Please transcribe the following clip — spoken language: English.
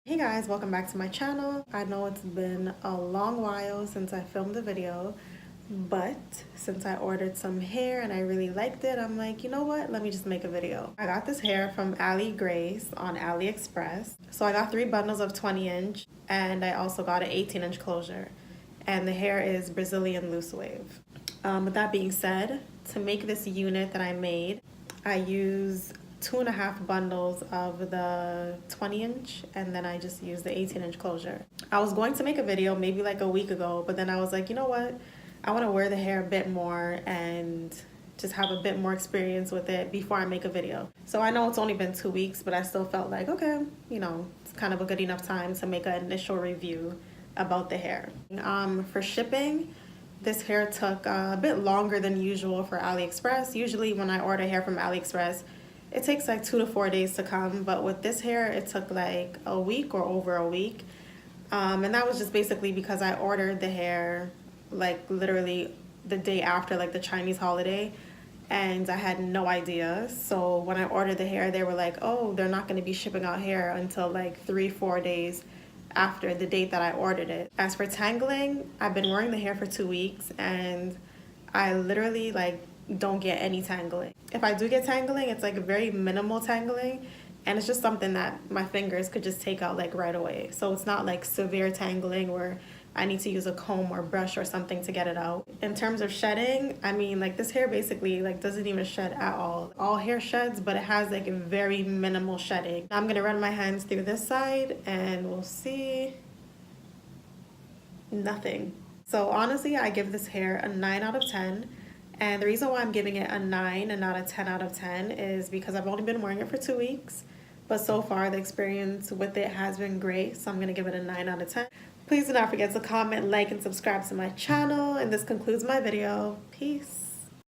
Hey guys, welcome back to my channel. I know it's been a long while since I filmed a video, but since I ordered some hair and I really liked it, I'm like, you know what? Let me just make a video. I got this hair from Aliexpress on Aliexpress. So I got 3 bundles of 20-inch and I also got an 18-inch closure. And the hair is Brazilian loose wave. With that being said, to make this unit that I made, I use 2.5 bundles of the 20-inch and then I just used the 18-inch closure. I was going to make a video maybe like a week ago, but then I was like, you know what? I want to wear the hair a bit more and just have a bit more experience with it before I make a video. So I know it's only been 2 weeks, but I still felt like, okay, you know, it's kind of a good enough time to make an initial review about the hair. For shipping, this hair took a bit longer than usual for Aliexpress. Usually when I order hair from Aliexpress, it takes like 2 to 4 days to come, but with this hair, it took like a week or over a week. And that was just basically because I ordered the hair like literally the day after like the Chinese holiday, and I had no idea. So when I ordered the hair, they were like, oh, they're not gonna be shipping out hair until like 3-4 days after the date that I ordered it. As for tangling, I've been wearing the hair for 2 weeks and I literally like don't get any tangling. If I do get tangling, it's like a very minimal tangling and it's just something that my fingers could just take out like right away. So it's not like severe tangling where I need to use a comb or brush or something to get it out. In terms of shedding, I mean, like this hair basically like doesn't even shed at all. All hair sheds, but it has like a very minimal shedding. Now I'm gonna run my hands through this side and we'll see. Nothing. So honestly, I give this hair a 9 out of 10. And the reason why I'm giving it a 9 and not a 10 out of 10 is because I've only been wearing it for 2 weeks. But so far, the experience with it has been great. So I'm going to give it a 9 out of 10. Please do not forget to comment, like, and subscribe to my channel. And this concludes my video. Peace.